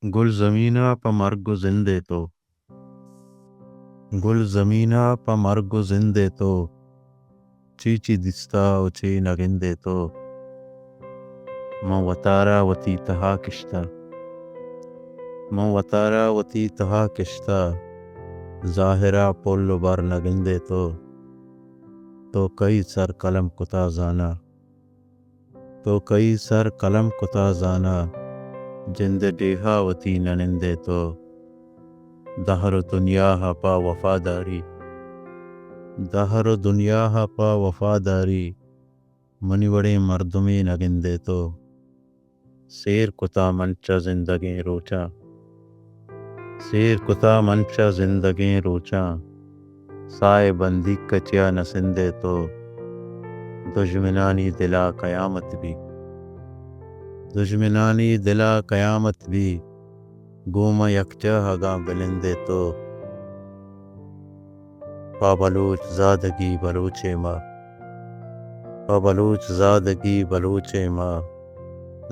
گل زمینہ پہ مرگ و زندے تو، گل زمینہ پہ مرگ و زندے تو، چیچی دستا و چی نگندے تو، من وطارا وتی تہا کشتا، من وطارا وتی تہا کشتا، ظاہرہ پل و بر نگندے تو کئی سر قلم کتا زانا، تو کئی سر قلم کتا زانا، جند ڈیہا وتی ننندے تو، دہر و دنیا پا وفاداری، دہر و دنیا پا وفاداری، منی وڑے مردمے نگندے تو، سیر کتا منچا زندگیں روچا، سیر کتا منچا زندگیں روچا، سائے بندی کچیا نسندے تو، دشمنانی دلا قیامت بھی، دشمنانی دلا قیامت بھی، گوما یکجا ہگاں بلندے تو، پا بلوچ زادگی بلوچ ماں، پا بلوچ زادگی بلوچ ماں،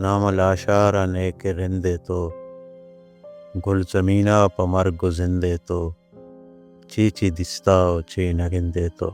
نام لاشارہ نیک رندے تو، گل زمینہ پا مرگ و زندے تو، چیچی دستا و چی نگندے تو۔